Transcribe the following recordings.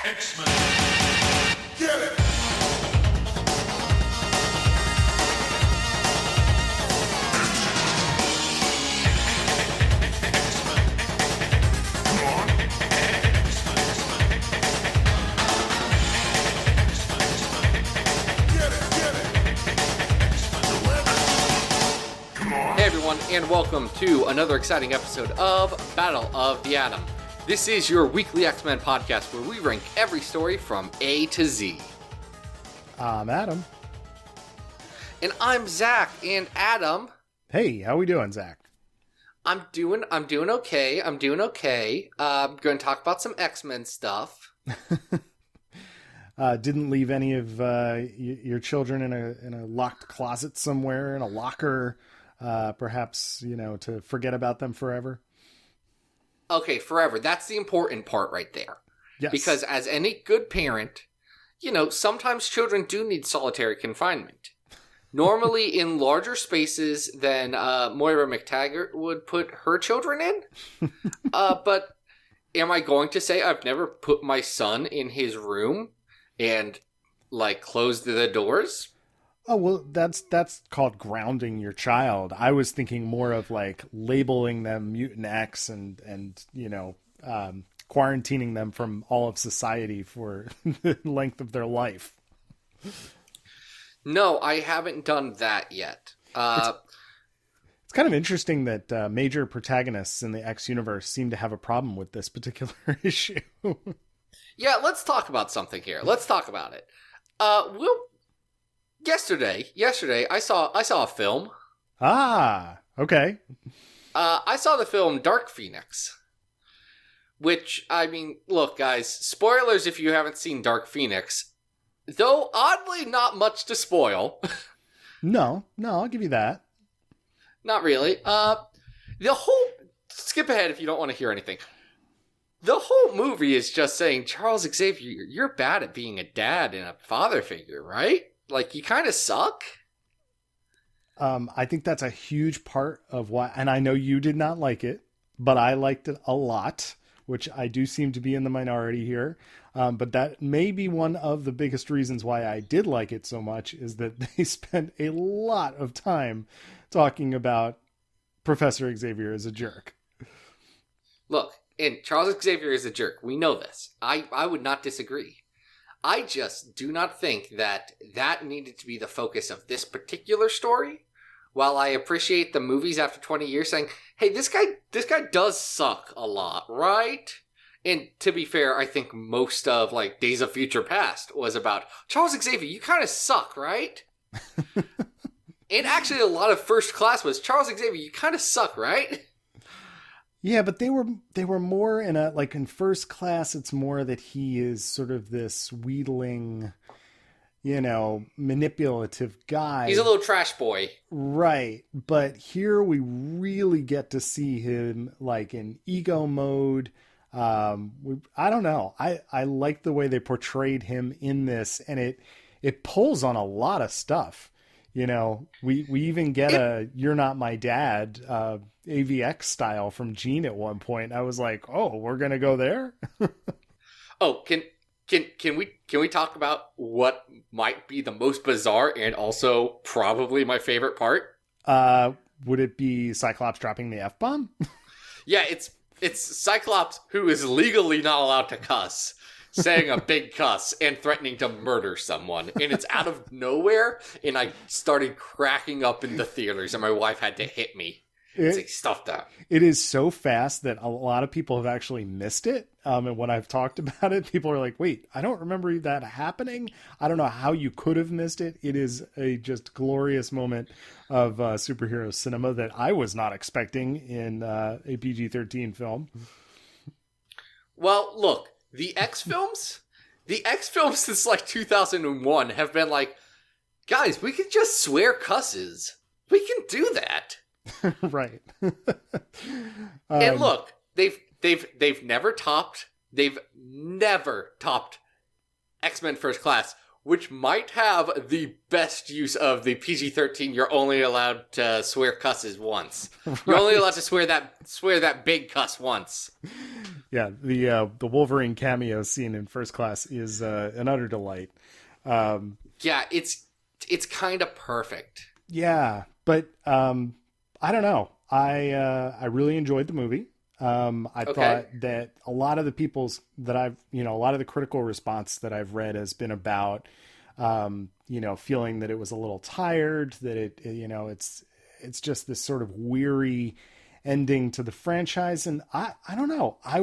X-Men. Get it! Hey everyone, and welcome to another exciting episode of Battle of the Atom. This is your weekly X-Men podcast where we rank every story from A to Z. I'm Adam. And I'm Zach, and Adam... Hey, how we doing, Zach? I'm doing okay. I'm going to talk about some X-Men stuff. Didn't leave any of your children in a locked closet somewhere, in a locker, perhaps, to forget about them forever? Okay, forever. That's the important part right there. Yes. Because as any good parent, sometimes children do need solitary confinement. Normally in larger spaces than Moira McTaggart would put her children in. But am I going to say I've never put my son in his room and, closed the doors? Oh, well, that's called grounding your child. I was thinking more of, labeling them Mutant X and quarantining them from all of society for the length of their life. No, I haven't done that yet. It's kind of interesting that major protagonists in the X universe seem to have a problem with this particular issue. Yeah, let's talk about something here. Let's talk about it. Yesterday, I saw a film. Ah, okay. I saw the film Dark Phoenix. Which, look, guys, spoilers if you haven't seen Dark Phoenix. Though, oddly, not much to spoil. No, I'll give you that. Not really. Skip ahead if you don't want to hear anything. The whole movie is just saying, Charles Xavier, you're bad at being a dad and a father figure, right? You kind of suck? I think that's a huge part of why, and I know you did not like it, but I liked it a lot, which I do seem to be in the minority here. But that may be one of the biggest reasons why I did like it so much, is that they spent a lot of time talking about Professor Xavier as a jerk. Look, and Charles Xavier is a jerk. We know this. I would not disagree. I just do not think that needed to be the focus of this particular story. While I appreciate the movies after 20 years saying, hey, this guy does suck a lot, right? And to be fair, I think most of Days of Future Past was about Charles Xavier, you kind of suck, right? And actually a lot of First Class was Charles Xavier, you kind of suck, right? Yeah, but they were more in First Class, it's more that he is sort of this wheedling, manipulative guy. He's a little trash boy. Right. But here we really get to see him in ego mode. I don't know. I like the way they portrayed him in this, and it pulls on a lot of stuff. We even get a "You're Not My Dad" AVX style from Gene at one point. I was like, "Oh, we're gonna go there." Oh, can we talk about what might be the most bizarre and also probably my favorite part? Would it be Cyclops dropping the F-bomb? Yeah, it's Cyclops, who is legally not allowed to cuss, saying a big cuss and threatening to murder someone. And it's out of nowhere, and I started cracking up in the theaters, and my wife had to hit me. Stop that. It is so fast that a lot of people have actually missed it. And when I've talked about it, people are like, wait, I don't remember that happening. I don't know how you could have missed it. It is a just glorious moment of superhero cinema that I was not expecting in a PG-13 film. Well, look, the X films since 2001 have been guys, we can just swear cusses. We can do that. Right. And look, they've never topped X-Men First Class which might have the best use of the PG-13. You're only allowed to swear cusses once. Right. You're only allowed to swear that big cuss once. Yeah, the Wolverine cameo scene in First Class is an utter delight. Yeah, it's kind of perfect. Yeah, but I don't know. I really enjoyed the movie. I thought that a lot of the a lot of the critical response that I've read has been about, feeling that it was a little tired, that it's just this sort of weary ending to the franchise. And I don't know. I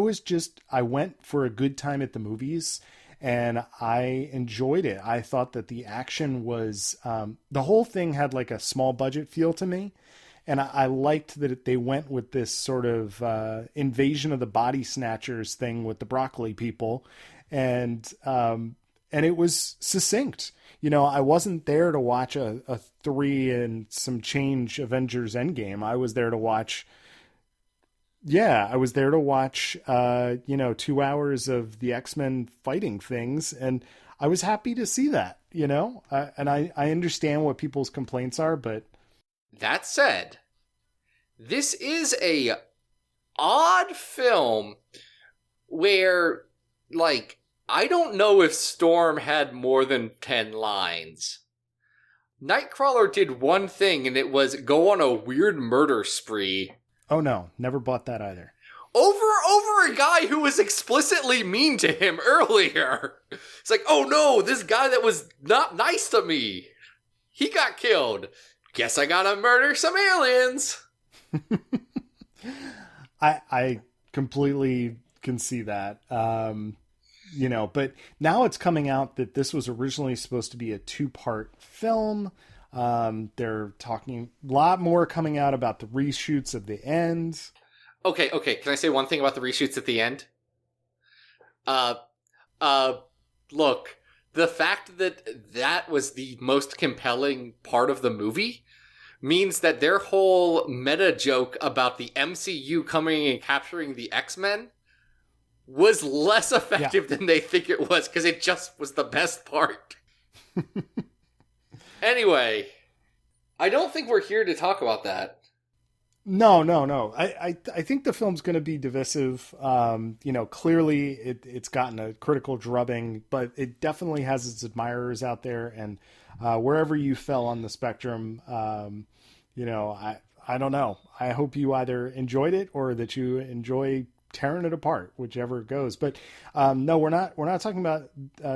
went for a good time at the movies and I enjoyed it. I thought that the action was, the whole thing had like a small budget feel to me. And I liked that they went with this sort of invasion of the body snatchers thing with the broccoli people. And it was succinct. I wasn't there to watch a 3 and some change Avengers Endgame. I was there to watch 2 hours of the X-Men fighting things. And I was happy to see that, and I understand what people's complaints are, but that said, this is a odd film where, I don't know if Storm had more than 10 lines. Nightcrawler did one thing, and it was go on a weird murder spree. Oh no, never bought that either. Over a guy who was explicitly mean to him earlier. It's like, oh no, this guy that was not nice to me, he got killed. Guess I gotta murder some aliens. I completely can see that. But now it's coming out that this was originally supposed to be a 2-part film. They're talking a lot more coming out about the reshoots of the end. Okay. Can I say one thing about the reshoots at the end? Look, the fact that was the most compelling part of the movie means that their whole meta joke about the MCU coming and capturing the X-Men was less effective than they think it was, because it just was the best part. Anyway, I don't think we're here to talk about that. No. I think the film's going to be divisive. Clearly it's gotten a critical drubbing, but it definitely has its admirers out there. And wherever you fell on the spectrum, I don't know. I hope you either enjoyed it or that you enjoy tearing it apart, whichever it goes. But no, we're not talking about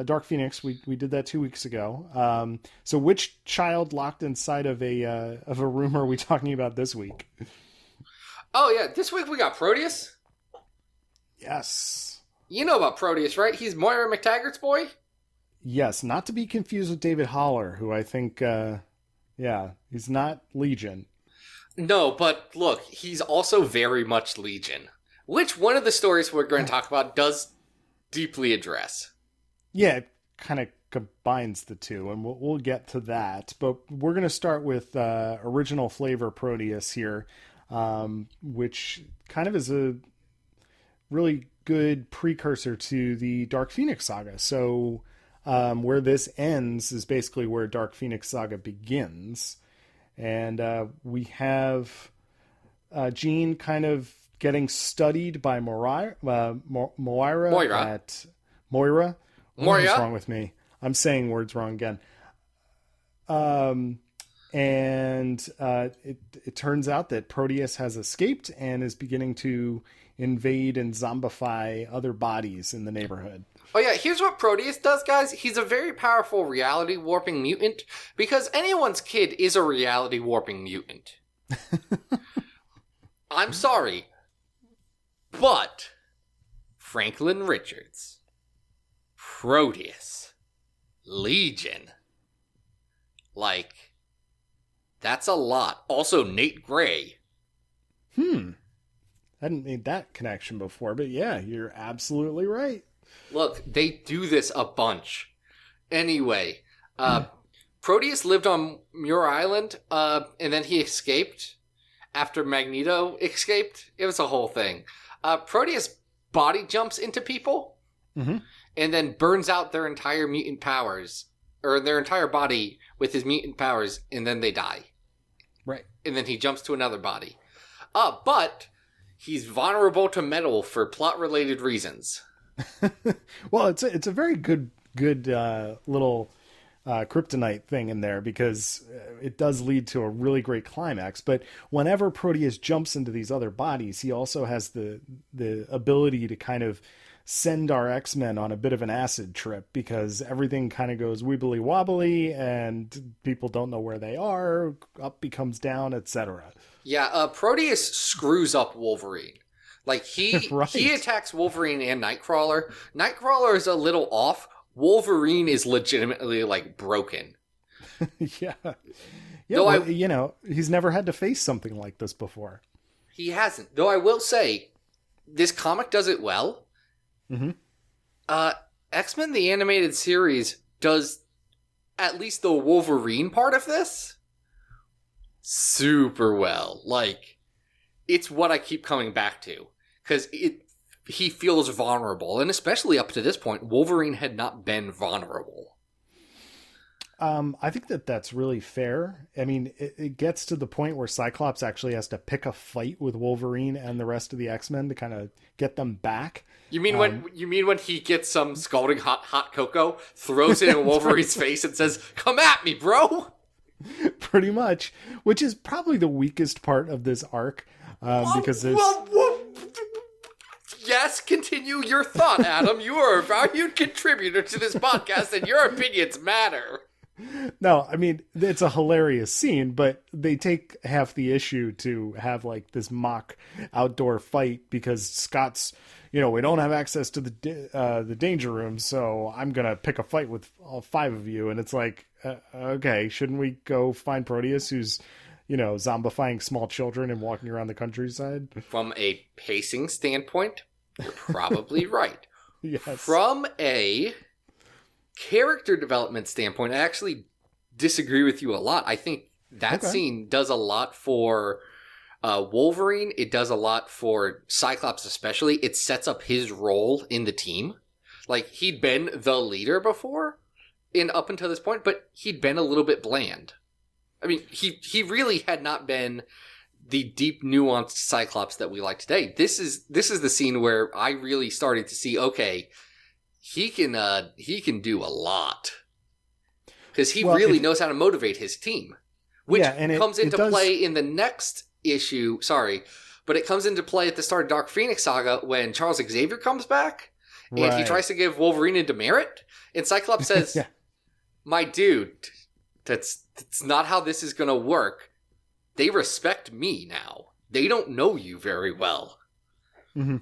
Dark Phoenix. We did that 2 weeks ago. So which child locked inside of a room are we talking about this week? Oh yeah, this week we got Proteus. Yes. You know about Proteus, right? He's Moira McTaggart's boy? Yes, not to be confused with David Haller, who I think, he's not Legion. No, but look, he's also very much Legion, which one of the stories we're going to talk about does deeply address. Yeah, it kind of combines the two, and we'll get to that. But we're going to start with original flavor Proteus here, which kind of is a really good precursor to the Dark Phoenix saga. So where this ends is basically where Dark Phoenix saga begins. And we have Jean kind of getting studied by Moira. What's wrong with me? I'm saying words wrong again. It turns out that Proteus has escaped and is beginning to invade and zombify other bodies in the neighborhood. Oh yeah, here's what Proteus does, guys. He's a very powerful reality warping mutant, because anyone's kid is a reality warping mutant. I'm sorry, but Franklin Richards, Proteus, Legion, that's a lot. Also, Nate Gray. I hadn't made that connection before, but yeah, you're absolutely right. Look, they do this a bunch. Anyway, Proteus lived on Muir Island, and then he escaped after Magneto escaped. It was a whole thing. Proteus body jumps into people, and then burns out their entire mutant powers. or their entire body with his mutant powers, and then they die. Right. And then he jumps to another body. But he's vulnerable to metal for plot-related reasons. Well, it's a very good little kryptonite thing in there, because it does lead to a really great climax. But whenever Proteus jumps into these other bodies, he also has the ability to kind of send our X-Men on a bit of an acid trip, because everything kind of goes wibbly wobbly and people don't know where they are, up becomes down, etc. Yeah, Proteus screws up Wolverine. Like, he Right. he attacks Wolverine and Nightcrawler. Nightcrawler is a little off. Wolverine is legitimately, like, broken. Yeah. Yeah, Though well, he's never had to face something like this before. He hasn't. Though I will say, this comic does it well. Mm-hmm. X-Men the Animated Series does at least the Wolverine part of this super well. Like, it's what I keep coming back to, because he feels vulnerable, and especially up to this point, Wolverine had not been vulnerable. I think that's really fair. I mean, it gets to the point where Cyclops actually has to pick a fight with Wolverine and the rest of the X-Men to kind of get them back. You mean when he gets some scalding hot cocoa, throws it in Wolverine's face, and says, "Come at me, bro"? Pretty much, which is probably the weakest part of this arc, because there's. Yes, continue your thought, Adam. You are a valued contributor to this podcast, and your opinions matter. No, I mean, it's a hilarious scene, but they take half the issue to have like this mock outdoor fight because Scott's, we don't have access to the danger room, so I'm going to pick a fight with all 5 of you. And it's like, okay, shouldn't we go find Proteus, who's, zombifying small children and walking around the countryside? From a pacing standpoint, you're probably right. Yes. From a character development standpoint, I actually disagree with you a lot. I think that scene does a lot for Wolverine. It does a lot for Cyclops especially. It sets up his role in the team. Like, he'd been the leader before, up until this point, but he'd been a little bit bland. I mean, he really had not been the deep, nuanced Cyclops that we like today. This is the scene where I really started to see, okay, he can do a lot, because he really knows how to motivate his team, which comes into play in the next issue. Sorry, but it comes into play at the start of Dark Phoenix Saga when Charles Xavier comes back and he tries to give Wolverine a demerit, and Cyclops says, "My dude, that's not how this is going to work. They respect me now. They don't know you very well." Mm-hmm.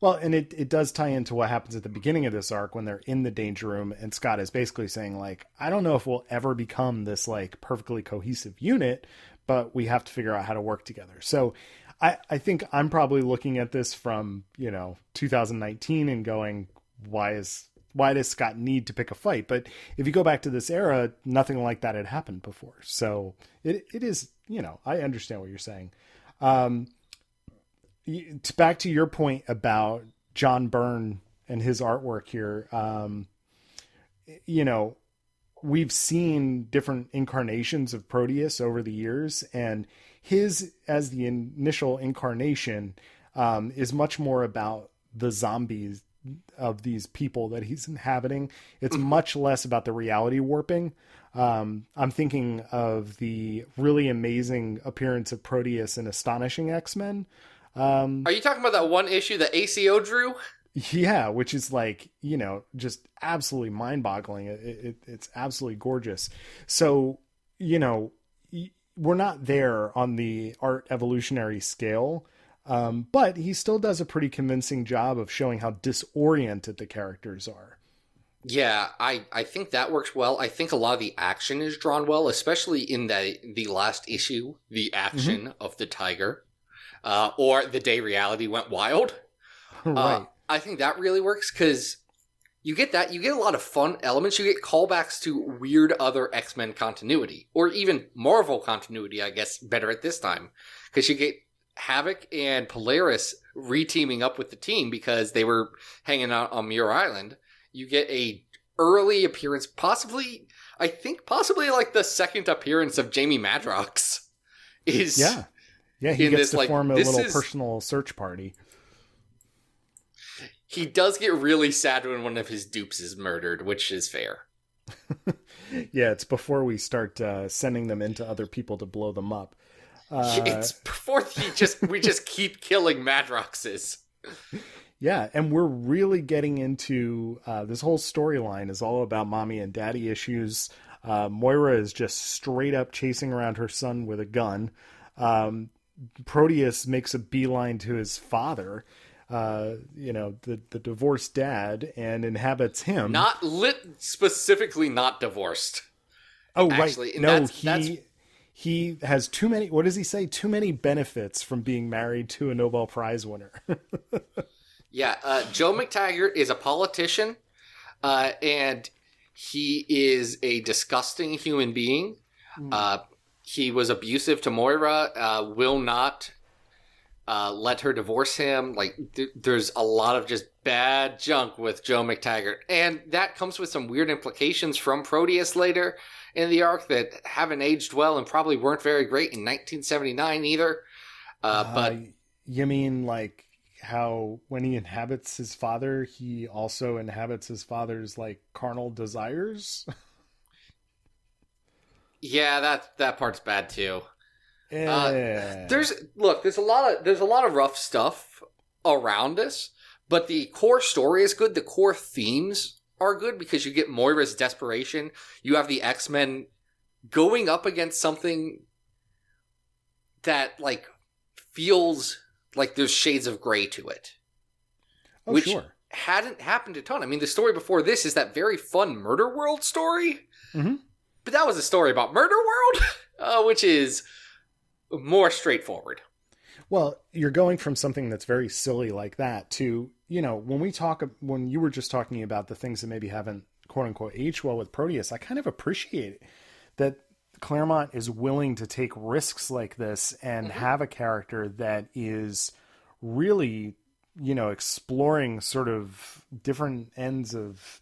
Well, and it does tie into what happens at the beginning of this arc when they're in the danger room, and Scott is basically saying, like, I don't know if we'll ever become this, like, perfectly cohesive unit, but we have to figure out how to work together. So I think I'm probably looking at this from, 2019 and going, why does Scott need to pick a fight? But if you go back to this era, nothing like that had happened before. So it is, I understand what you're saying. Back to your point about John Byrne and his artwork here, we've seen different incarnations of Proteus over the years, and his, as the initial incarnation, is much more about the zombies of these people that he's inhabiting. It's much less about the reality warping. I'm thinking of the really amazing appearance of Proteus in Astonishing X-Men. Are you talking about that one issue that ACO drew? Yeah, which is like, just absolutely mind-boggling. It's absolutely gorgeous. So, we're not there on the art evolutionary scale, but he still does a pretty convincing job of showing how disoriented the characters are. Yeah, I think that works well. I think a lot of the action is drawn well, especially in the last issue, the action of the tiger. Or the day reality went wild. Right. I think that really works because you get that. You get a lot of fun elements. You get callbacks to weird other X-Men continuity, or even Marvel continuity, I guess, better at this time. Because you get Havoc and Polaris re-teaming up with the team because they were hanging out on Muir Island. You get a early appearance, possibly like the second appearance of Jamie Madrox is. Yeah, he in gets this, to like, form a this little is- personal search party. He does get really sad when one of his dupes is murdered, which is fair. Yeah, it's before we start sending them into other people to blow them up. It's before we just keep killing Madroxes. Yeah, and we're really getting into this whole storyline is all about mommy and daddy issues. Moira is just straight up chasing around her son with a gun. Proteus makes a beeline to his father, the divorced dad, and inhabits him. Specifically not divorced. Oh, actually, right. No, that's he has too many, what does he say? Too many benefits from being married to a Nobel Prize winner. Yeah, Joe McTaggart is a politician, and he is a disgusting human being. He was abusive to Moira, will not let her divorce him. Like, there's a lot of just bad junk with Joe McTaggart. And that comes with some weird implications from Proteus later in the arc that haven't aged well and probably weren't very great in 1979 either. But you mean like how when he inhabits his father, he also inhabits his father's like carnal desires? Yeah, that part's bad too. Yeah. There's a lot of rough stuff around this, but the core story is good. The core themes are good because you get Moira's desperation. You have the X-Men going up against something that like feels like there's shades of gray to it. Oh, which sure. hadn't happened a ton. I mean, the story before this is that very fun Murder World story. Mm-hmm. But that was a story about Murder World, which is more straightforward. Well, you're going from something that's very silly like that to, when you were just talking about the things that maybe haven't, quote unquote, aged well with Proteus, I kind of appreciate that Claremont is willing to take risks like this and have a character that is really, exploring sort of different ends of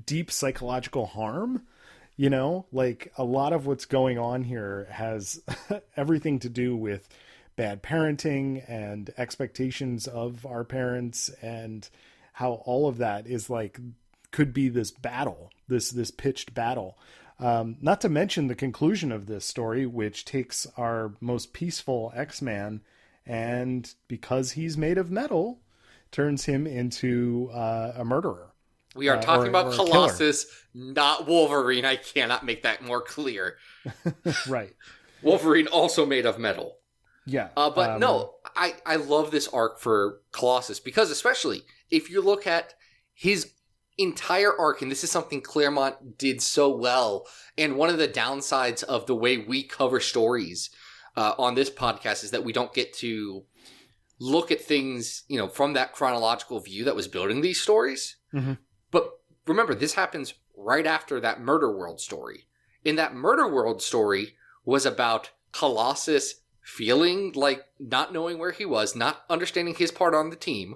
deep psychological harm. Like a lot of what's going on here has everything to do with bad parenting and expectations of our parents, and how all of that is like, could be this battle, this pitched battle. Not to mention the conclusion of this story, which takes our most peaceful X-Man and, because he's made of metal, turns him into a murderer. We are talking about Colossus, killer. Not Wolverine. I cannot make that more clear. Right. Wolverine also made of metal. Yeah. But no, I love this arc for Colossus because, especially if you look at his entire arc, and this is something Claremont did so well, and one of the downsides of the way we cover stories on this podcast is that we don't get to look at things, from that chronological view that was building these stories. Mm-hmm. But remember, this happens right after that Murder World story. In that Murder World story was about Colossus feeling like not knowing where he was, not understanding his part on the team,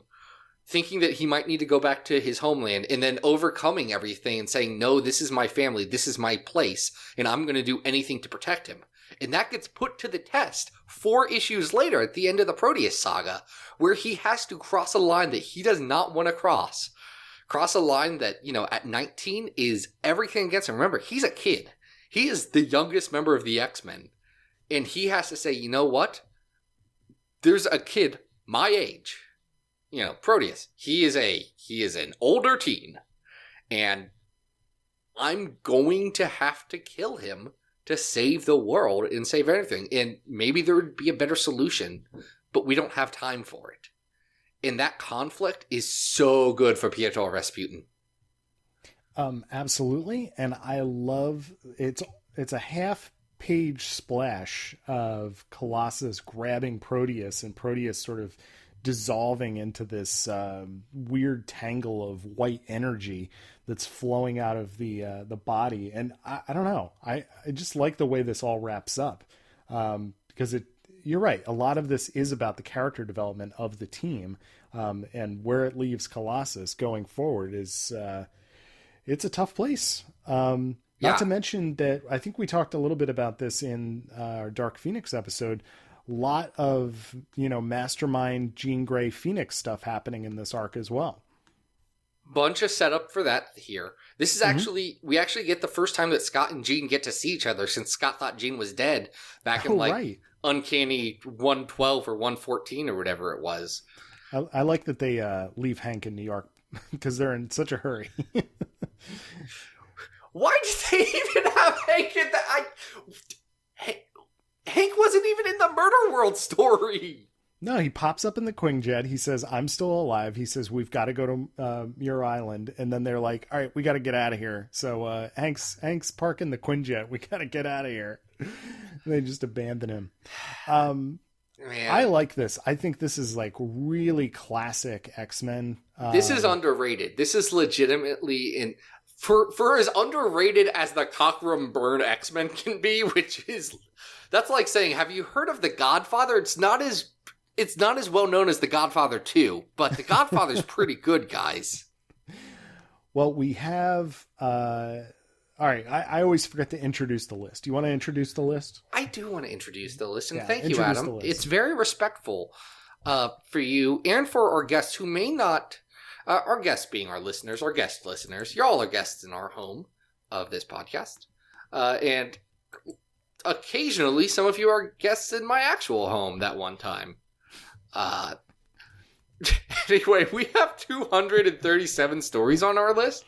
thinking that he might need to go back to his homeland, and then overcoming everything and saying, no, this is my family, this is my place, and I'm going to do anything to protect him. And that gets put to the test 4 issues later at the end of the Proteus saga, where he has to cross a line that he does not want to cross. Cross a line that, at 19 is everything against him. Remember, he's a kid. He is the youngest member of the X-Men. And he has to say, you know what? There's a kid my age. Proteus. He is an older teen. And I'm going to have to kill him to save the world and save everything. And maybe there would be a better solution, but we don't have time for it. And that conflict is so good for Pietro Rasputin. Absolutely. And I love it's a half-page splash of Colossus grabbing Proteus and Proteus sort of dissolving into this weird tangle of white energy that's flowing out of the body. And I don't know. I just like the way this all wraps up, because you're right. A lot of this is about the character development of the team, and where it leaves Colossus going forward is it's a tough place. Not to mention that I think we talked a little bit about this in our Dark Phoenix episode. Lot of, Mastermind, Jean Grey, Phoenix stuff happening in this arc as well. Bunch of setup for that here. This is actually, we actually get the first time that Scott and Jean get to see each other since Scott thought Jean was dead back in Uncanny 112 or 114 or whatever it was. I like that they leave Hank in New York because they're in such a hurry. Why did they even have Hank in Hank wasn't even in the Murder World story. No, he pops up in the Quinjet. He says, I'm still alive. He says, we've got to go to Muir Island. And then they're like, all right, we got to get out of here. So Hank's parking the Quinjet. We got to get out of here. They just abandon him. Man. I like this. I think this is like really classic X-Men. This is underrated. This is legitimately for as underrated as the Cockrum Burn X-Men can be, that's like saying, have you heard of The Godfather? It's not as well known as The Godfather 2, but The Godfather's pretty good, guys. Well, we have all right, I always forget to introduce the list. Do you want to introduce the list? I do want to introduce the list, and thank you, Adam. It's very respectful for you and for our guests who may not, our guests being our listeners, our guest listeners. You're all our guests in our home of this podcast. And occasionally, some of you are guests in my actual home that one time. Anyway, we have 237 stories on our list,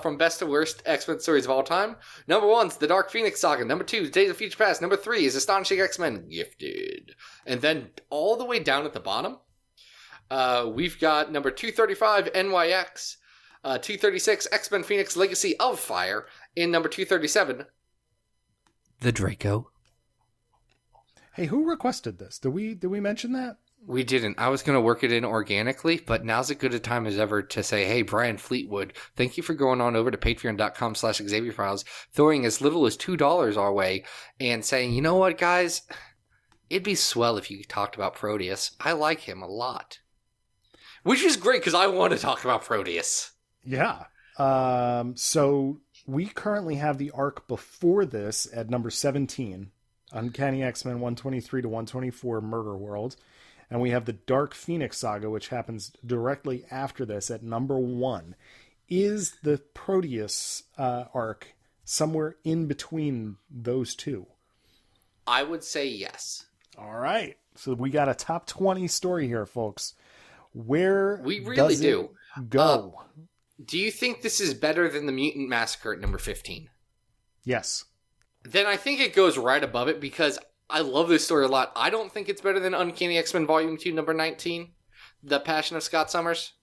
from best to worst X-Men stories of all time. Number 1's The Dark Phoenix Saga. Number 2 is Days of Future Past. Number 3 is Astonishing X-Men Gifted. And then all the way down at the bottom, we've got number 235, NYX, 236, X-Men Phoenix Legacy of Fire, and number 237, The Draco. Hey, who requested this? Did we mention that? We didn't. I was going to work it in organically, but now's as good a time as ever to say, hey, Brian Fleetwood, thank you for going on over to patreon.com/XavierFiles, throwing as little as $2 our way, and saying, you know what, guys? It'd be swell if you talked about Proteus. I like him a lot. Which is great, because I want to talk about Proteus. Yeah. So we currently have the arc before this at number 17, Uncanny X-Men 123 to 124, Murder World. And we have the Dark Phoenix Saga, which happens directly after this at number 1. Is the Proteus arc somewhere in between those two? I would say yes. All right. So we got a top 20 story here, folks. Where we really do go? Do you think this is better than the Mutant Massacre at number 15? Yes. Then I think it goes right above it because I love this story a lot. I don't think it's better than Uncanny X-Men Volume 2, number 19, The Passion of Scott Summers.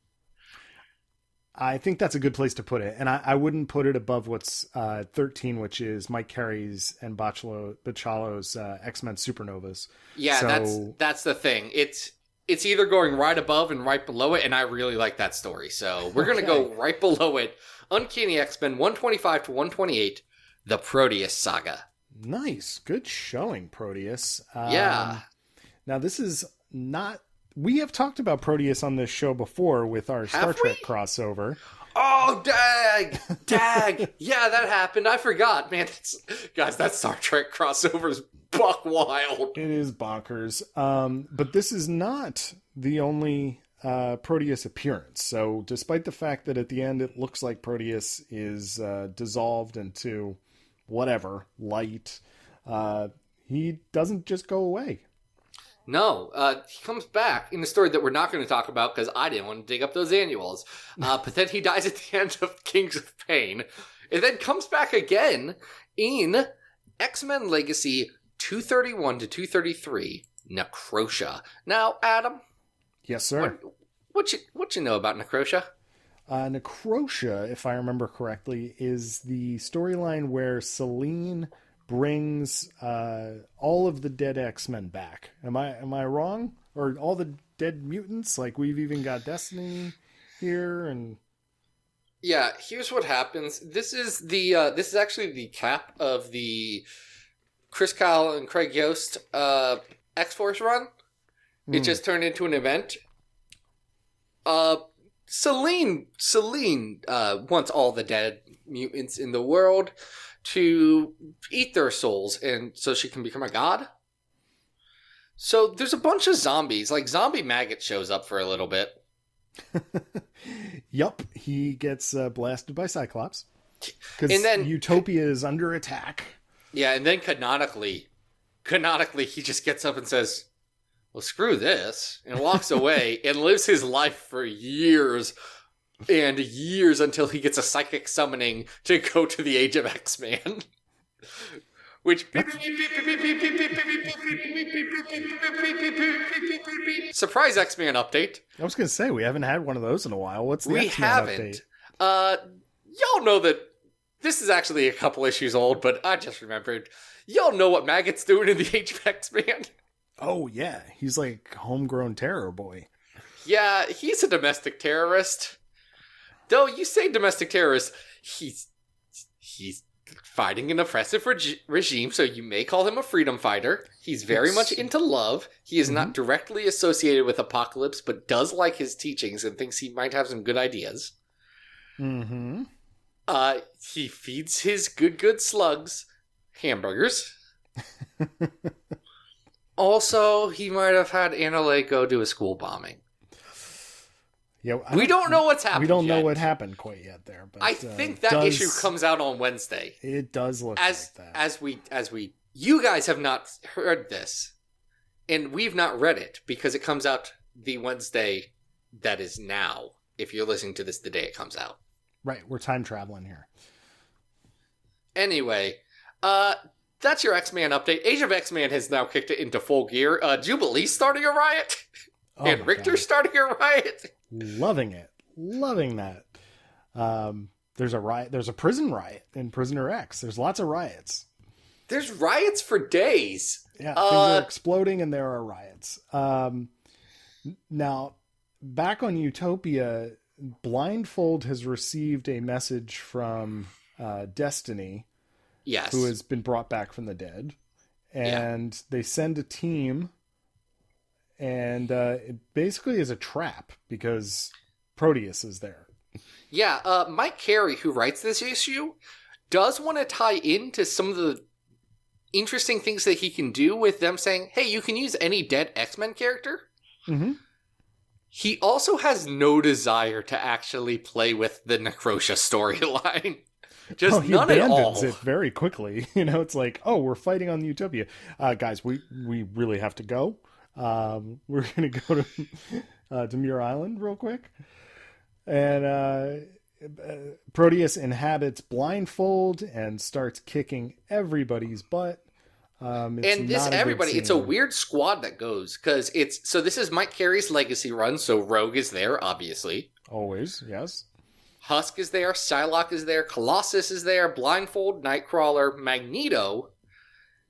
I think that's a good place to put it. And I wouldn't put it above what's 13, which is Mike Carey's and Bachalo's X-Men Supernovas. Yeah, so that's the thing. It's either going right above and right below it, and I really like that story. So we're going to go right below it. Uncanny X-Men 125 to 128, The Proteus Saga. Nice. Good showing, Proteus. Yeah. Now, this is not... We have talked about Proteus on this show before with our Star Trek crossover. Oh, dag! Dag! Yeah, that happened. I forgot. Man, guys, that Star Trek crossover is buck wild. It is bonkers. But this is not the only Proteus appearance. So despite the fact that at the end it looks like Proteus is dissolved into whatever, light, he doesn't just go away. No, he comes back in the story that we're not going to talk about because I didn't want to dig up those annuals. But then he dies at the end of Kings of Pain. And then comes back again in X-Men Legacy 231 to 233, Necrosha. Now, Adam. Yes, sir. What you know about Necrosha? Necrosha, if I remember correctly, is the storyline where Selene brings all of the dead X-Men back. Am I wrong? Or all the dead mutants? Like, we've even got Destiny here, and yeah. Here's what happens. This is actually the cap of the Chris Kyle and Craig Yost X-Force run. It just turned into an event. Selene wants all the dead mutants in the world to eat their souls, and so she can become a god. So there's a bunch of zombies. Like, Zombie Maggot shows up for a little bit. Yup, he gets blasted by Cyclops. And Because then Utopia is under attack. Yeah, and then canonically, he just gets up and says, well, screw this, and walks away and lives his life for years and years until he gets a psychic summoning to go to the Age of X-Man. Which... Surprise X-Man update. I was going to say, we haven't had one of those in a while. What's the We X-Men haven't. update? Y'all know that this is actually a couple issues old, but I just remembered. Y'all know what Maggot's doing in the Age of X-Man? Oh, yeah. He's like homegrown terror boy. Yeah, he's a domestic terrorist. Though you say domestic terrorist, he's fighting an oppressive regime, so you may call him a freedom fighter. He's very much into love. He is not directly associated with Apocalypse, but does like his teachings and thinks he might have some good ideas. Mm-hmm. He feeds his good slugs hamburgers. Also, he might have had Annalay go do a school bombing. Yeah, we don't know what's happened. We don't know yet. what happened quite yet there. But I think that issue comes out on Wednesday. It does look like that. You guys have not heard this, and we've not read it because it comes out the Wednesday that is now. If you're listening to this the day it comes out. Right, we're time traveling here. Anyway, that's your X-Man update. Age of X-Man has now kicked it into full gear. Jubilee's starting a riot. And Richter's starting a riot. Loving it. Loving that. There's a riot. There's a prison riot in Prisoner X. There's lots of riots. There's riots for days. Yeah, things are exploding and there are riots. Now, back on Utopia, Blindfold has received a message from Destiny. Yes. Who has been brought back from the dead. And they send a team, and it basically is a trap because Proteus is there. Yeah, Mike Carey, who writes this issue, does want to tie into some of the interesting things that he can do with them saying, hey, you can use any dead X-Men character. Mm-hmm. He also has no desire to actually play with the Necrosha storyline. Just none at all. He abandons it very quickly. You know, it's like, oh, we're fighting on Utopia. Guys, we really have to go. We're going to go to Muir Island real quick. And Proteus inhabits Blindfold and starts kicking everybody's butt. It's a weird squad that goes, because this is Mike Carey's legacy run, so Rogue is there, obviously. Always, yes. Husk is there, Psylocke is there, Colossus is there, Blindfold, Nightcrawler, Magneto.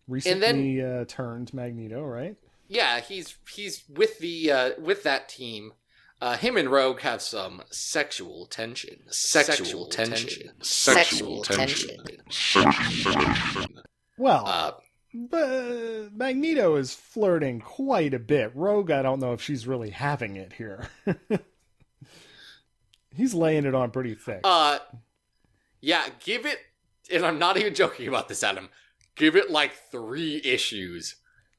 Recently turned Magneto, right? Yeah, he's with with that team. Him and Rogue have some sexual tension. Sexual tension. Well, but Magneto is flirting quite a bit. Rogue, I don't know if she's really having it here. He's laying it on pretty thick. Yeah, give it, and I'm not even joking about this, Adam. Give it like 3 issues.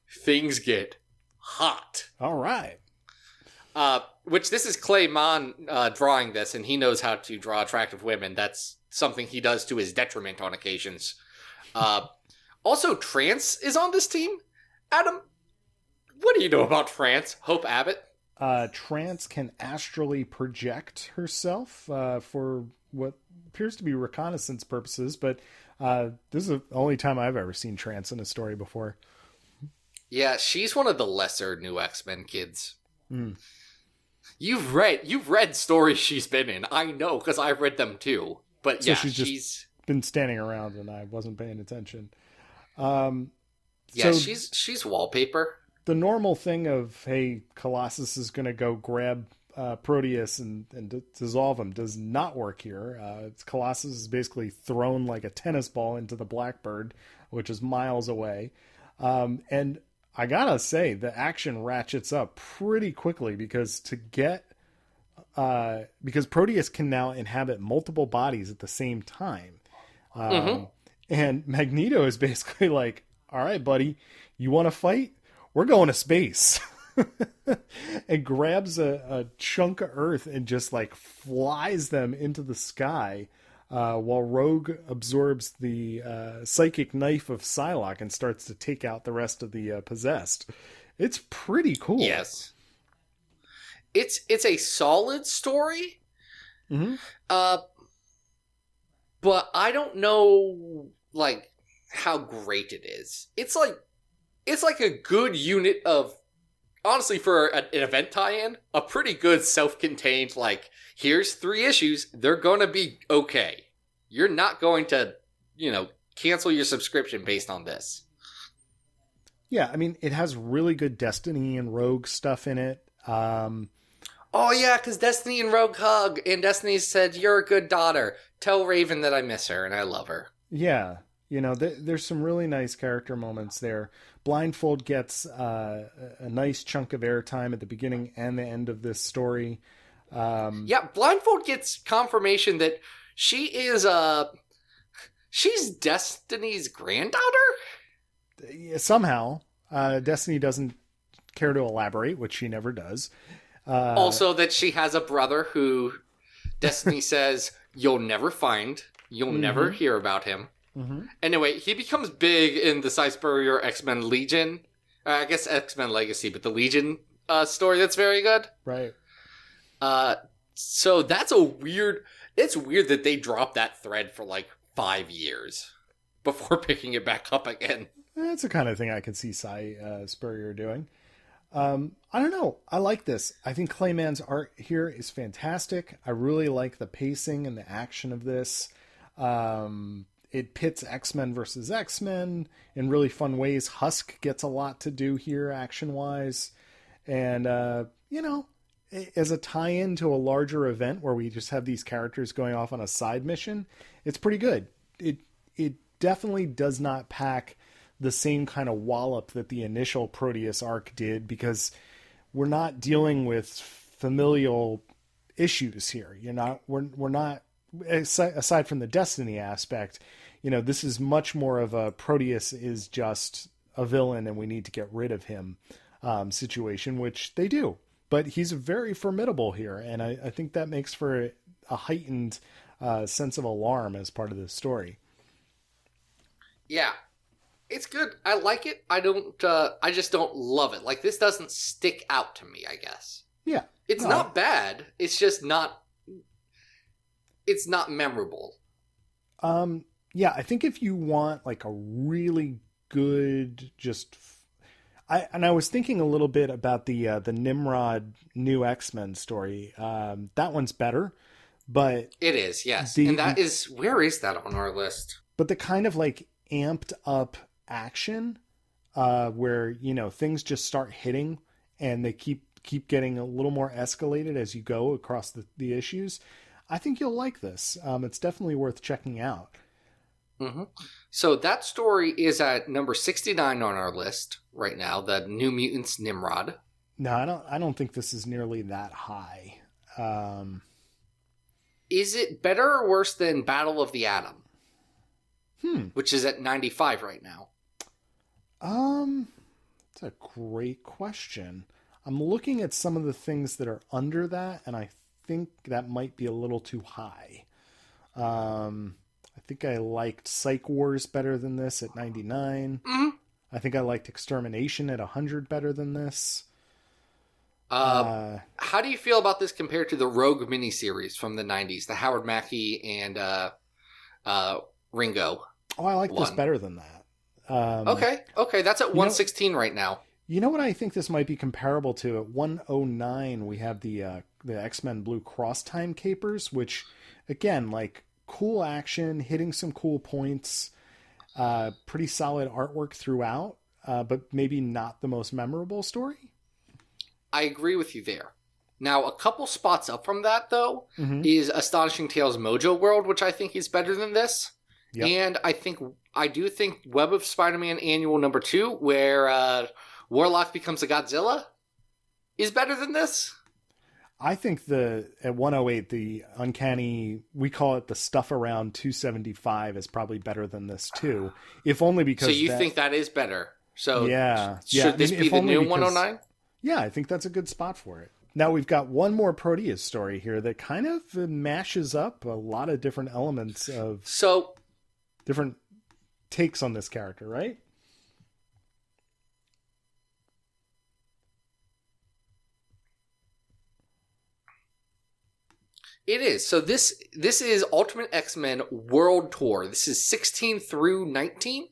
Things get hot. All right. Which this is Clay Mann drawing this, and he knows how to draw attractive women. That's something he does to his detriment on occasions. Also, Trance is on this team. Adam, what do you know about Trance? Hope Abbott? Trance can astrally project herself for what appears to be reconnaissance purposes, but this is the only time I've ever seen Trance in a story before. Yeah, she's one of the lesser new X-Men kids. Mm. You've read stories she's been in. I know, because I've read them too. But so yeah, she's been standing around and I wasn't paying attention. Yeah, so she's wallpaper. The normal thing of, hey, Colossus is going to go grab Proteus and dissolve him does not work here. Colossus is basically thrown like a tennis ball into the Blackbird, which is miles away. And I gotta say, the action ratchets up pretty quickly because to get because Proteus can now inhabit multiple bodies at the same time. And Magneto is basically like, all right, buddy, you want to fight? We're going to space. And grabs a chunk of Earth and just like flies them into the sky, while Rogue absorbs the psychic knife of Psylocke and starts to take out the rest of the possessed. It's pretty cool. Yes. It's a solid story. But I don't know, like, how great it is. It's like a good unit of, honestly, for an event tie-in, a pretty good self-contained, like, here's 3 issues, they're gonna be okay. You're not going to, cancel your subscription based on this. Yeah, I mean, it has really good Destiny and Rogue stuff in it. Oh yeah, because Destiny and Rogue hug, and Destiny said, "You're a good daughter. Tell Raven that I miss her and I love her." Yeah, there's some really nice character moments there. Blindfold gets a nice chunk of airtime at the beginning and the end of this story. Yeah, Blindfold gets confirmation that she's Destiny's granddaughter? Somehow. Destiny doesn't care to elaborate, which she never does. Also that she has a brother who Destiny says you'll never find, you'll never hear about him. Anyway, he becomes big in the Cy Spurrier X-Men Legion. I guess X-Men Legacy, but the Legion story that's very good. Right. So that's it's weird that they dropped that thread for like 5 years before picking it back up again. That's the kind of thing I could see Cy Spurrier doing. I don't know. I like this. I think Clayman's art here is fantastic. I really like the pacing and the action of this. It pits X-Men versus X-Men in really fun ways. Husk gets a lot to do here action-wise. And, as a tie-in to a larger event where we just have these characters going off on a side mission, it's pretty good. It definitely does not pack the same kind of wallop that the initial Proteus arc did, because we're not dealing with familial issues here. We're not, aside from the Destiny aspect, this is much more of a Proteus is just a villain and we need to get rid of him situation, which they do. But he's very formidable here, and I think that makes for a heightened sense of alarm as part of the story. Yeah. It's good. I like it. I just don't love it. Like, this doesn't stick out to me, I guess. Yeah. It's not bad. It's just not memorable. Yeah, I think if you want like a really good, I was thinking a little bit about the Nimrod new X-Men story. That one's better, but it is, yes. Where is that on our list? But the kind of like amped up action where things just start hitting and they keep getting a little more escalated as you go across the issues, I think you'll like this. It's definitely worth checking out. So that story is at number 69 on our list right now, the New Mutants Nimrod. No, I don't think this is nearly that high. Is it better or worse than Battle of the Atom? Which is at 95 right now. That's a great question. I'm looking at some of the things that are under that, and I think that might be a little too high. I think I liked Psych Wars better than this at 99. I think I liked Extermination at 100 better than this. How do you feel about this compared to the Rogue miniseries from the 90s, the Howard Mackie and Ringo? Oh, I like this better than that. Okay, that's at 116 right now. You know what I think this might be comparable to? At 109, we have the X-Men Blue Cross Time Capers, which, again, like, cool action, hitting some cool points, pretty solid artwork throughout, but maybe not the most memorable story. I agree with you there. Now, a couple spots up from that, though, is Astonishing Tales Mojo World, which I think is better than this. Yep. And I do think Web of Spider-Man Annual number 2, where Warlock becomes a Godzilla, is better than this. I think at 108, the Uncanny, we call it the stuff around 275 is probably better than this too. If only because So you think that is better? So yeah, should this be the new 109? Yeah, I think that's a good spot for it. Now we've got one more Proteus story here that kind of mashes up a lot of different elements of different takes on this character, right? It is. So this is Ultimate X-Men World Tour. This is 16 through 19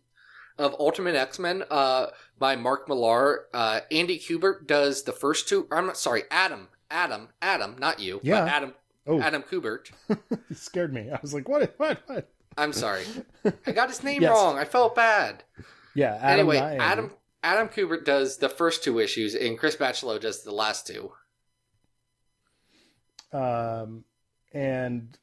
of Ultimate X-Men by Mark Millar. Andy Kubert does the first two. I'm not sorry, Adam, not you. Yeah. But Adam Kubert. You scared me. I was like, what? I'm sorry. I got his name wrong. I felt bad. Yeah. Adam Kubert does the first two issues, and Chris Bachalo does the last two. And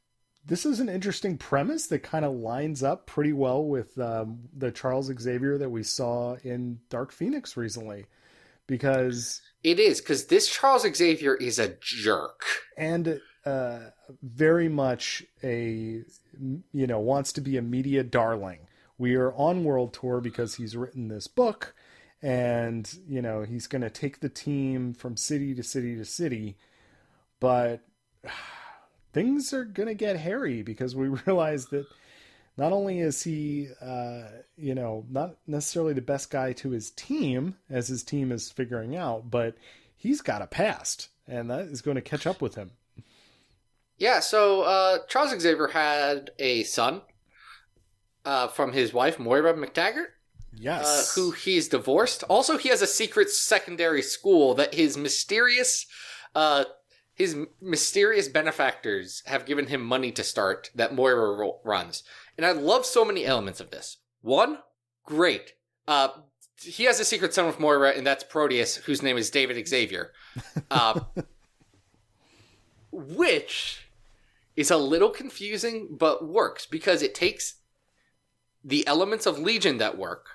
this is an interesting premise that kind of lines up pretty well with the Charles Xavier that we saw in Dark Phoenix recently. Because this Charles Xavier is a jerk. And very much wants to be a media darling. We are on World Tour because he's written this book, and, he's going to take the team from city to city to city. But things are going to get hairy because we realize that not only is he, not necessarily the best guy to his team, as his team is figuring out, but he's got a past, and that is going to catch up with him. Yeah, so Charles Xavier had a son from his wife, Moira McTaggart. Yes. Who he's divorced. Also, he has a secret secondary school that his mysterious benefactors have given him money to start that Moira runs. And I love so many elements of this. One, great. He has a secret son with Moira, and that's Proteus, whose name is David Xavier. Which is a little confusing, but works, because it takes the elements of Legion that work,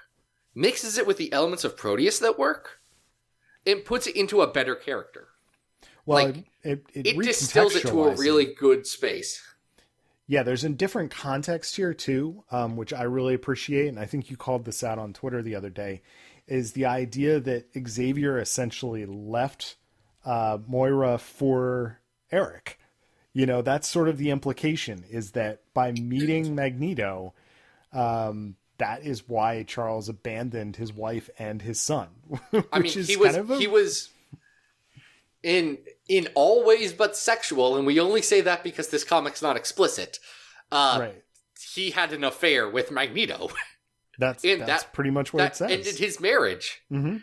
mixes it with the elements of Proteus that work, and puts it into a better character. Well, it distills it to a really good space. Yeah, there's a different context here too, which I really appreciate, and I think you called this out on Twitter the other day, is the idea that Xavier essentially left Moira for Eric. That's sort of the implication, is that by meeting Magneto, that is why Charles abandoned his wife and his son. He was in all ways but sexual, and we only say that because this comic's not explicit. Right. He had an affair with Magneto. That's pretty much what it says. Ended his marriage. Mm-hmm.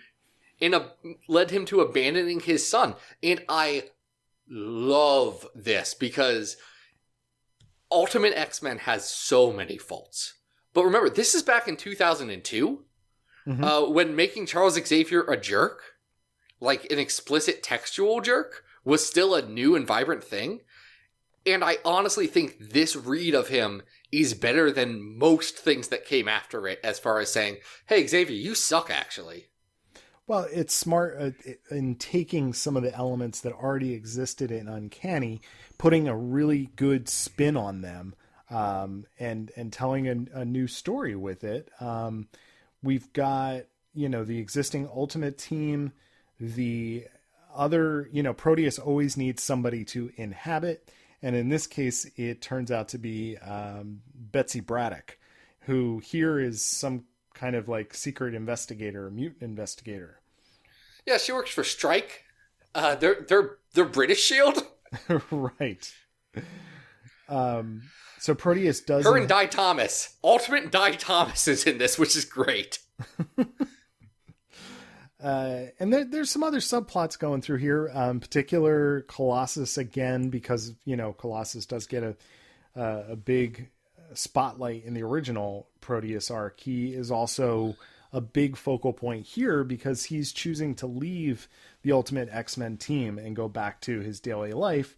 And led him to abandoning his son. And I love this because Ultimate X-Men has so many faults. But remember, this is back in 2002, when making Charles Xavier a jerk, like an explicit textual jerk, was still a new and vibrant thing. And I honestly think this read of him is better than most things that came after it, as far as saying, hey, Xavier, you suck, actually. Well, it's smart in taking some of the elements that already existed in Uncanny, putting a really good spin on them, and telling a new story with it. We've got, the existing Ultimate team, the other, Proteus always needs somebody to inhabit. And in this case, it turns out to be Betsy Braddock, who here is some kind of like secret investigator, mutant investigator. Yeah, she works for Strike. They're British Shield. Right. So Proteus does. Her and Di Thomas. Ultimate Di Thomas is in this, which is great. And there's some other subplots going through here. Particular Colossus again, because Colossus does get a big spotlight in the original Proteus arc. He is also a big focal point here because he's choosing to leave the Ultimate X-Men team and go back to his daily life.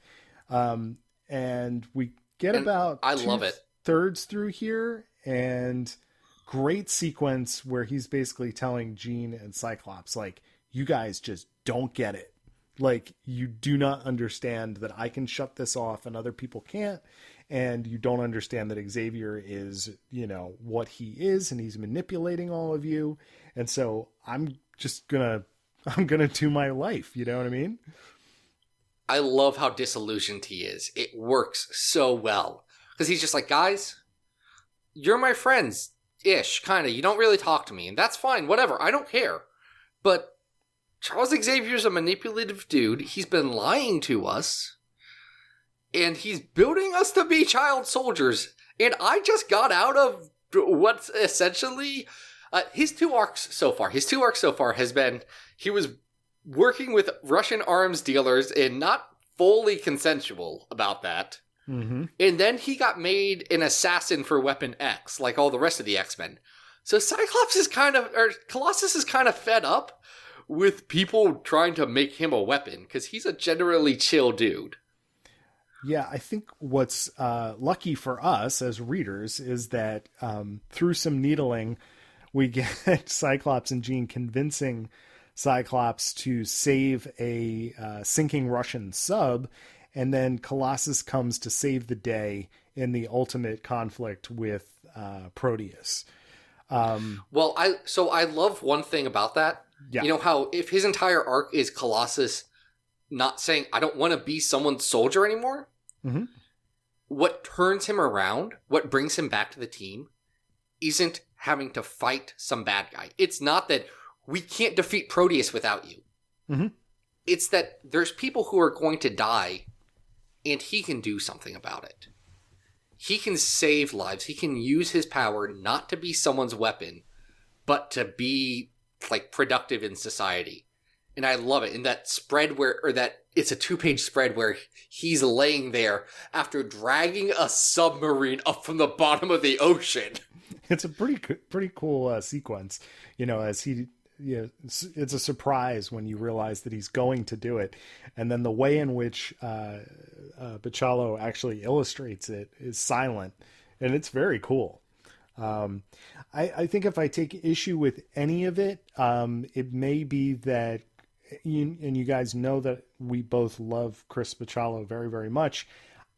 And we get about I love it. 2/3 through here, and great sequence where he's basically telling Jean and Cyclops, like, you guys just don't get it. Like, you do not understand that I can shut this off and other people can't. And you don't understand that Xavier is, what he is, and he's manipulating all of you. And so I'm going to do my life. You know what I mean? I love how disillusioned he is. It works so well. Because he's just like, guys, you're my friends-ish, kind of. You don't really talk to me, and that's fine. Whatever. I don't care. But Charles Xavier's a manipulative dude. He's been lying to us. And he's building us to be child soldiers. And I just got out of what's essentially his two arcs so far. His two arcs so far has been he was working with Russian arms dealers and not fully consensual about that. Mm-hmm. And then he got made an assassin for Weapon X, like all the rest of the X-Men. So Colossus is kind of fed up with people trying to make him a weapon because he's a generally chill dude. Yeah, I think what's lucky for us as readers is that through some needling, we get Cyclops and Jean convincing Cyclops to save a sinking Russian sub, and then Colossus comes to save the day in the ultimate conflict with Proteus. Well, I love one thing about that. Yeah. You know how if his entire arc is Colossus not saying, I don't want to be someone's soldier anymore. Mm-hmm. What turns him around, what brings him back to the team, isn't having to fight some bad guy. It's not that we can't defeat Proteus without you. Mm-hmm. It's that there's people who are going to die, and he can do something about it. He can save lives. He can use his power not to be someone's weapon, but to be, like, productive in society. And I love it. In that spread it's a 2-page spread where he's laying there after dragging a submarine up from the bottom of the ocean. It's a pretty cool sequence, as he, it's a surprise when you realize that he's going to do it. And then the way in which Bachalo actually illustrates it is silent, and it's very cool. I think if I take issue with any of it, it may be that, you guys know that we both love Chris Bachalo very, very much.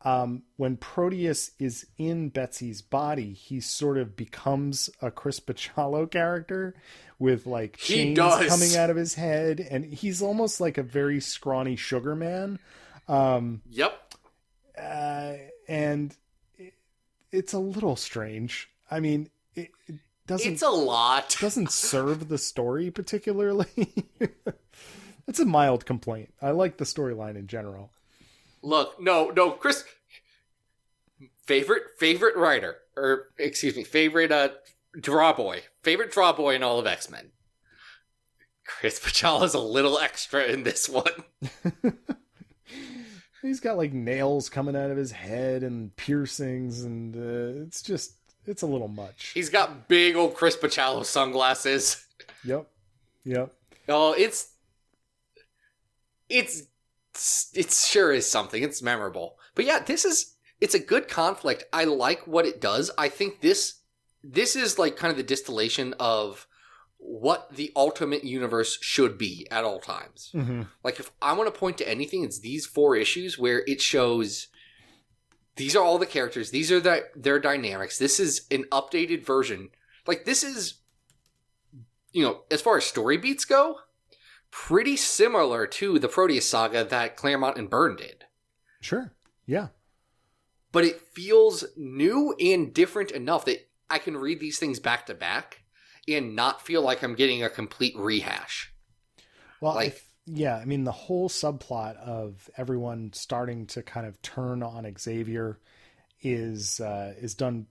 When Proteus is in Betsy's body, he sort of becomes a Chris Bachalo character with like chains coming out of his head, and he's almost like a very scrawny sugar man. Yep. And it's a little strange. I mean, it doesn't. It's a lot. Doesn't serve the story particularly. It's a mild complaint. I like the storyline in general. Look, no, Chris. Favorite writer, or excuse me, favorite draw boy in all of X-Men. Chris Bachalo's a little extra in this one. He's got like nails coming out of his head and piercings, and it's a little much. He's got big old Chris Bachalo sunglasses. Yep. Oh, it sure is something. It's memorable. But yeah, it's a good conflict. I like what it does. I think this is like kind of the distillation of what the ultimate universe should be at all times. Mm-hmm. Like, if I want to point to anything, it's these 4 issues where it shows these are all the characters. These are their dynamics. This is an updated version. Like, this is, as far as story beats go, pretty similar to the Proteus saga that Claremont and Byrne did. Sure. Yeah. But it feels new and different enough that I can read these things back to back and not feel like I'm getting a complete rehash. Well, I mean, the whole subplot of everyone starting to kind of turn on Xavier is done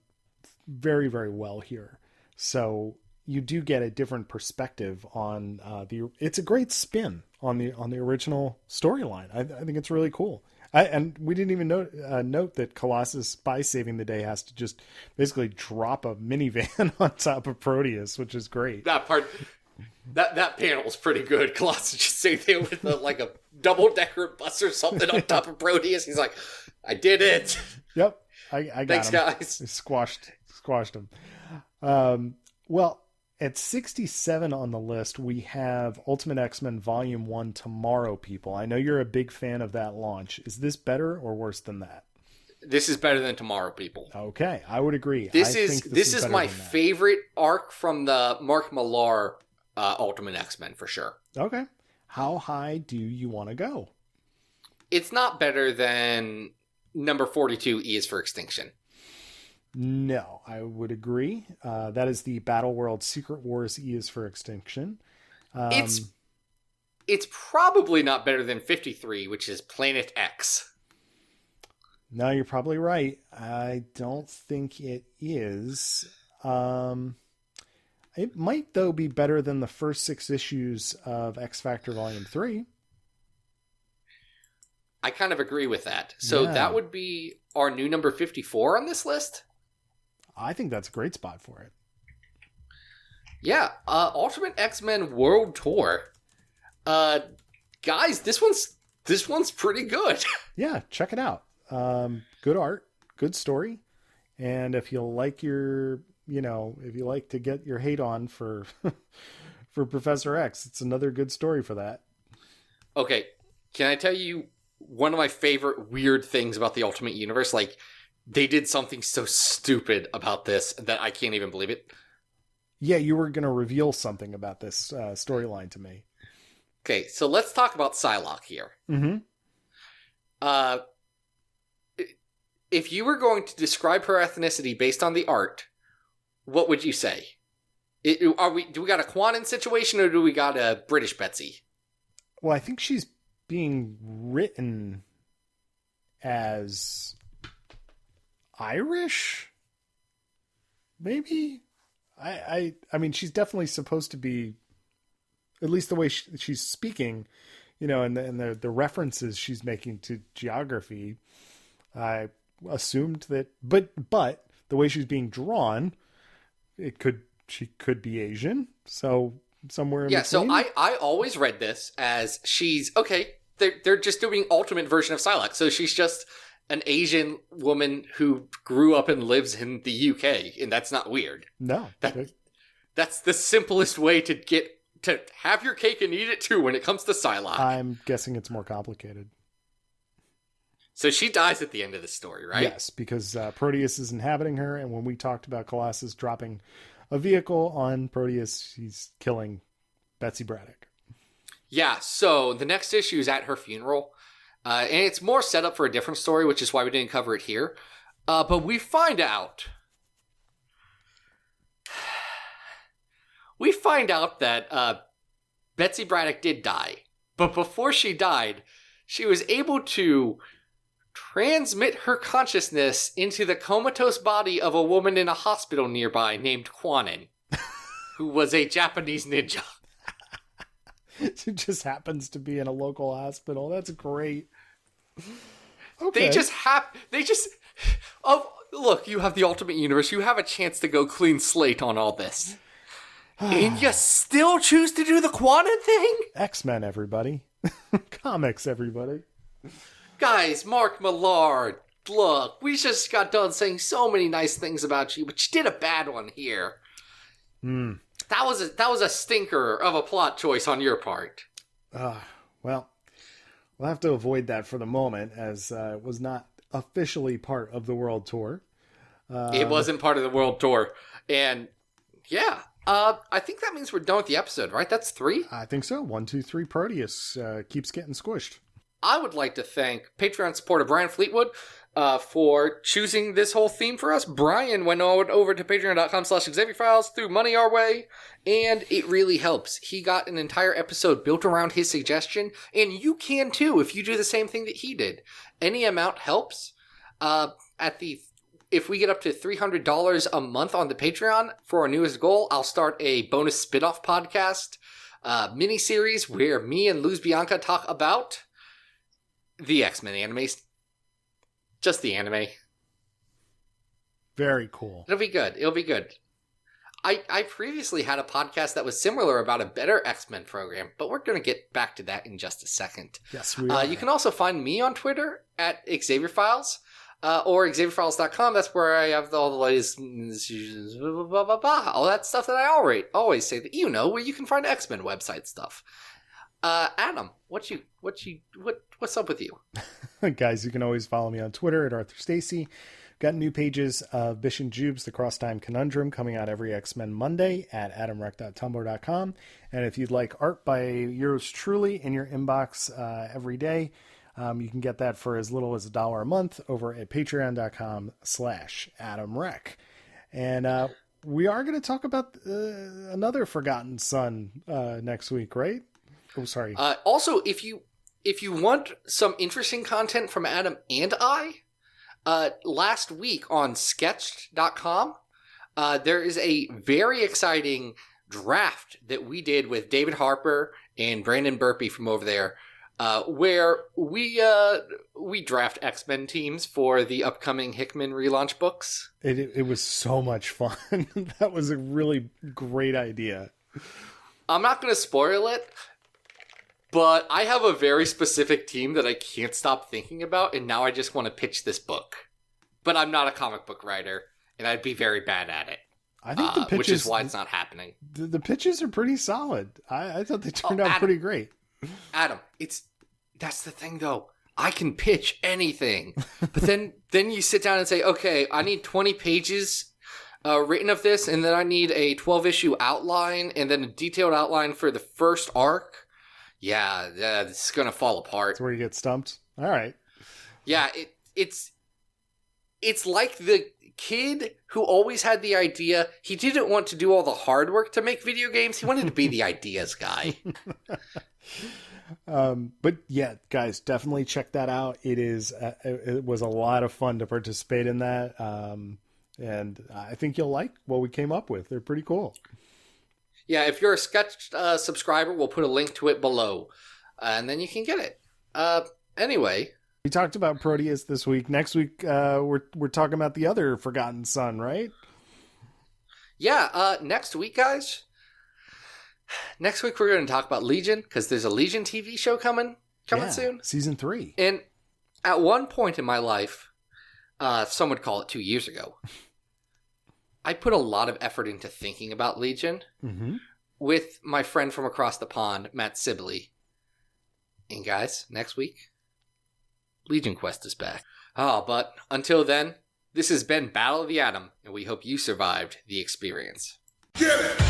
very, very well here. So you do get a different perspective on it's a great spin on the original storyline. I think it's really cool. And we didn't even note that Colossus, by saving the day, has to just basically drop a minivan on top of Proteus, which is great. That part, that panel is pretty good. Colossus just sitting there with a double-decker bus or something on top of Proteus. He's like, I did it. Yep. I got Thanks, him. guys. Squashed him. Well, At 67 on the list, we have Ultimate X-Men Volume 1 Tomorrow People. I know you're a big fan of that launch. Is this better or worse than that? This is better than Tomorrow People. Okay, I would agree. This is my favorite arc from the Mark Millar Ultimate X-Men for sure. Okay. How high do you want to go? It's not better than number 42, E is for Extinction. No, I would agree. That is the Battle World Secret Wars E is for Extinction. It's probably not better than 53, which is Planet X. No, you're probably right. I don't think it is. It might, though, be better than the first 6 issues of X Factor Volume 3. I kind of agree with that. So that would be our new number 54 on this list? I think that's a great spot for it. Yeah, Ultimate X-Men World Tour. Guys, this one's pretty good. Yeah, check it out. Good art, good story. And if you like if you like to get your hate on for for Professor X, it's another good story for that. Okay, can I tell you one of my favorite weird things about the Ultimate Universe? Like, they did something so stupid about this that I can't even believe it. Yeah, you were going to reveal something about this storyline to me. Okay, so let's talk about Psylocke here. Mm-hmm. If you were going to describe her ethnicity based on the art, what would you say? Do we got a Quanon situation or do we got a British Betsy? Well, I think she's being written as Irish, maybe. I mean, she's definitely supposed to be, at least the way she's speaking, and the references she's making to geography. I assumed that, but the way she's being drawn, she could be Asian. So somewhere in between. So I always read this as she's okay. They're just doing ultimate version of Psylocke. So she's just an Asian woman who grew up and lives in the UK, and that's not weird. No, that's the simplest way to have your cake and eat it too when it comes to Psylocke. I'm guessing it's more complicated. So she dies at the end of the story, right? Yes, because Proteus is inhabiting her, and when we talked about Colossus dropping a vehicle on Proteus, he's killing Betsy Braddock. Yeah, so the next issue is at her funeral. And it's more set up for a different story, which is why we didn't cover it here. But we find out that Betsy Braddock did die. But before she died, she was able to transmit her consciousness into the comatose body of a woman in a hospital nearby named Quanon, who was a Japanese ninja. It just happens to be in a local hospital. That's great. Okay. Look, you have the Ultimate Universe. You have a chance to go clean slate on all this. And you still choose to do the Quanon thing? X-Men, everybody. Comics, everybody. Guys, Mark Millar, look, we just got done saying so many nice things about you, but you did a bad one here. That was a stinker of a plot choice on your part. Well, we'll have to avoid that for the moment, as it was not officially part of the World Tour. It wasn't part of the World Tour. And, yeah, I think that means we're done with the episode, right? That's 3? I think so. 1, 2, 3, Proteus keeps getting squished. I would like to thank Patreon supporter Brian Fleetwood for choosing this whole theme for us. Brian went over to patreon.com/XavierFiles, threw money our way, and it really helps. He got an entire episode built around his suggestion, and you can too if you do the same thing that he did. Any amount helps. If we get up to $300 a month on the Patreon for our newest goal, I'll start a bonus spin-off podcast mini-series where me and Luz Bianca talk about the X-Men animes. Just the anime. Very cool. It'll be good. I previously had a podcast that was similar about a better X-Men program, but we're going to get back to that in just a second. Yes, we are. You can also find me on Twitter at XavierFiles. Or XavierFiles.com. That's where I have all the latest, all that stuff that I always say that where you can find X-Men website stuff. Adam, what's up with you? Guys, you can always follow me on Twitter at Arthur Stacy. Got new pages of Bish and Jubes, The Cross-Time Conundrum, coming out every X-Men Monday at adamrec.tumblr.com. And if you'd like art by yours truly in your inbox every day, you can get that for as little as $1 a month over at patreon.com/AdamRec. And we are going to talk about another Forgotten Son next week, right? Oh, sorry. Also, if you want some interesting content from Adam and I, last week on sketched.com, there is a very exciting draft that we did with David Harper and Brandon Burpee from over there, where we draft X-Men teams for the upcoming Hickman relaunch books. It was so much fun. That was a really great idea. I'm not going to spoil it, but I have a very specific team that I can't stop thinking about, and now I just want to pitch this book. But I'm not a comic book writer, and I'd be very bad at it. I think the pitches, which is why it's not happening. The pitches are pretty solid. I thought they turned out pretty great. Adam, that's the thing though. I can pitch anything, but then you sit down and say, okay, I need 20 pages written of this, and then I need a 12-issue outline, and then a detailed outline for the first arc. Yeah, it's gonna fall apart. That's where you get stumped. All right. Yeah, it's like the kid who always had the idea. He didn't want to do all the hard work to make video games. He wanted to be the ideas guy. But yeah, guys, definitely check that out. It was a lot of fun to participate in that. And I think you'll like what we came up with. They're pretty cool. Yeah, if you're a Sketch subscriber, we'll put a link to it below, and then you can get it. Anyway, we talked about Proteus this week. Next week, we're talking about the other Forgotten Son, right? Yeah, next week, guys. Next week, we're going to talk about Legion, because there's a Legion TV show coming soon. Season 3. And at one point in my life, some would call it 2 years ago, I put a lot of effort into thinking about Legion with my friend from across the pond, Matt Sibley. And guys, next week, Legion Quest is back. Oh, but until then, this has been Battle of the Atom, and we hope you survived the experience. Get it!